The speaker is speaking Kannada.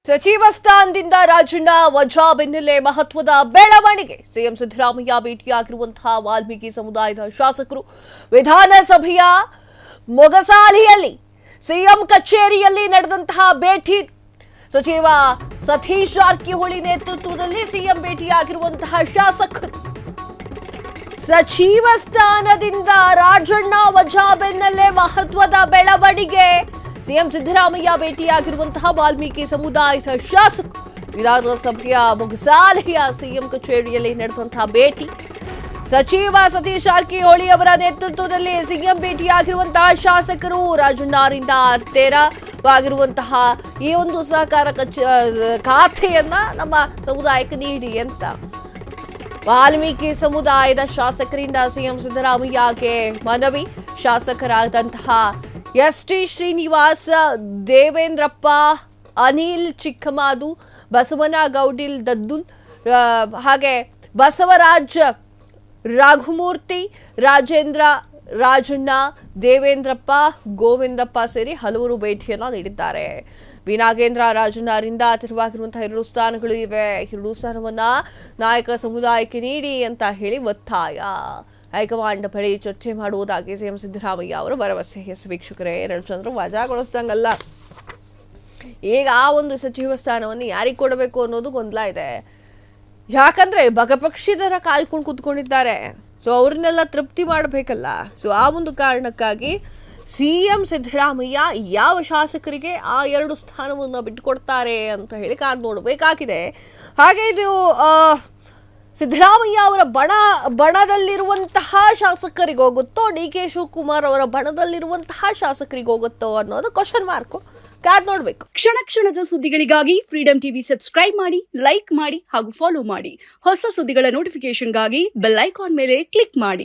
ಸಚಿವ ಸ್ಥಾನದಿಂದ ರಾಜಣ್ಣ ವಜಾ ಬೆನ್ನಲ್ಲೇ ಮಹತ್ವದ ಬೆಳವಣಿಗೆ. ಸಿಎಂ ಸಿದ್ದರಾಮಯ್ಯ ಭೇಟಿಯಾಗಿರುವಂತಹ ವಾಲ್ಮೀಕಿ ಸಮುದಾಯದ ಶಾಸಕರು ವಿಧಾನಸಭೆಯ ಮೊಗಸಾಲೆಯಲ್ಲಿ ಸಿಎಂ ಕಚೇರಿಯಲ್ಲಿ ನಡೆದಂತಹ ಭೇಟಿ. ಸಚಿವ ಸತೀಶ್ ಜಾರಕಿಹೊಳಿ ನೇತೃತ್ವದಲ್ಲಿ ಸಿಎಂ ಭೇಟಿಯಾಗಿರುವಂತಹ ಶಾಸಕರು. ಸಚಿವ ಸ್ಥಾನದಿಂದ ರಾಜಣ್ಣ ವಜಾ ಬೆನ್ನಲ್ಲೇ ಮಹತ್ವದ ಬೆಳವಣಿಗೆ. ಸಿಎಂ ಸಿದ್ದರಾಮಯ್ಯ ಭೇಟಿಯಾಗಿರುವಂತಹ ವಾಲ್ಮೀಕಿ ಸಮುದಾಯದ ಶಾಸಕರು ವಿಧಾನಸಭೆಯ ಮೊಗಸಾಲೆಯ ಸಿಎಂ ಕಚೇರಿಯಲ್ಲಿ ನಡೆದಂತಹ ಭೇಟಿ. ಸಚಿವ ಸತೀಶ್ ಜಾರಕಿಹೊಳಿ ಅವರ ನೇತೃತ್ವದಲ್ಲಿ ಸಿಎಂ ಭೇಟಿಯಾಗಿರುವಂತಹ ಶಾಸಕರು ರಾಜಣ್ಣರಿಂದ ತೆರವಾಗಿರುವಂತಹ ಈ ಒಂದು ಸಹಕಾರ ಖಾತೆಯನ್ನ ನಮ್ಮ ಸಮುದಾಯಕ್ಕೆ ನೀಡಿ ಅಂತ ವಾಲ್ಮೀಕಿ ಸಮುದಾಯದ ಶಾಸಕರಿಂದ ಸಿಎಂ ಸಿದ್ದರಾಮಯ್ಯಗೆ ಮನವಿ. ಶಾಸಕರಾದಂತಹ ಎಸ್.ಟಿ. ಶ್ರೀನಿವಾಸ್, ದೇವೇಂದ್ರಪ್ಪ, ಅನಿಲ್ ಚಿಕ್ಕಮಾದು, ಬಸವನಗೌಡಿಲ್ ದದ್ದುಲ್, ಹಾಗೆ ಬಸವರಾಜ್, ರಘುಮೂರ್ತಿ, ರಾಜೇಂದ್ರ, ರಾಜಣ್ಣ, ದೇವೇಂದ್ರಪ್ಪ, ಗೋವಿಂದಪ್ಪ ಸೇರಿ ಹಲವರು ಭೇಟಿಯನ್ನ ನೀಡಿದ್ದಾರೆ. ಬಿ ನಾಗೇಂದ್ರ ರಾಜಣ್ಣರಿಂದ ತೆರವಾಗಿರುವಂತಹ 2 ಸ್ಥಾನಗಳು ಇವೆ. 2 ಸ್ಥಾನವನ್ನ ನಾಯಕ ಸಮುದಾಯಕ್ಕೆ ನೀಡಿ ಅಂತ ಹೇಳಿ ಒತ್ತಾಯ. ಹೈಕಮಾಂಡ್ ಬಳಿ ಚರ್ಚೆ ಮಾಡುವುದಾಗಿ ಸಿಎಂ ಸಿದ್ದರಾಮಯ್ಯ ಅವರು ಭರವಸೆ. ವೀಕ್ಷಕರೇ, ಚಂದ್ರ ವಜಾಗೊಳಿಸ್ದಂಗಲ್ಲ. ಈಗ ಆ ಒಂದು ಸಚಿವ ಸ್ಥಾನವನ್ನು ಯಾರಿಗೆ ಕೊಡಬೇಕು ಅನ್ನೋದು ಗೊಂದಲ ಇದೆ. ಯಾಕಂದ್ರೆ ಬಗಪಕ್ಷಿದರ ಕಾಯ್ಕೊಂಡು ಕೂತ್ಕೊಂಡಿದ್ದಾರೆ. ಸೊ ಅವ್ರನ್ನೆಲ್ಲ ತೃಪ್ತಿ ಮಾಡಬೇಕಲ್ಲ. ಸೊ ಆ ಒಂದು ಕಾರಣಕ್ಕಾಗಿ ಸಿಎಂ ಸಿದ್ದರಾಮಯ್ಯ ಯಾವ ಶಾಸಕರಿಗೆ ಆ 2 ಸ್ಥಾನವನ್ನು ಬಿಟ್ಟುಕೊಡ್ತಾರೆ ಅಂತ ಹೇಳಿ ಕಾದು ನೋಡಬೇಕಾಗಿದೆ. ಹಾಗೆ ಇದು ಸಿದ್ದರಾಮಯ್ಯ ಅವರ ಬಣದಲ್ಲಿರುವಂತಹ ಶಾಸಕರಿಗೆ ಹೋಗುತ್ತೋ, ಡಿ.ಕೆ. ಶಿವಕುಮಾರ್ ಅವರ ಬಣದಲ್ಲಿರುವಂತಹ ಶಾಸಕರಿಗೆ ಹೋಗುತ್ತೋ ಅನ್ನೋದು ಕ್ವಶನ್ ಮಾರ್ಕ್. ಕಾದ್ ನೋಡ್ಬೇಕು. ಕ್ಷಣ ಕ್ಷಣದ ಸುದ್ದಿಗಳಿಗಾಗಿ ಫ್ರೀಡಂ ಟಿವಿ ಸಬ್ಸ್ಕ್ರೈಬ್ ಮಾಡಿ, ಲೈಕ್ ಮಾಡಿ ಹಾಗೂ ಫಾಲೋ ಮಾಡಿ. ಹೊಸ ಸುದ್ದಿಗಳ ನೋಟಿಫಿಕೇಶನ್ಗಾಗಿ ಬೆಲ್ ಐಕಾನ್ ಮೇಲೆ ಕ್ಲಿಕ್ ಮಾಡಿ.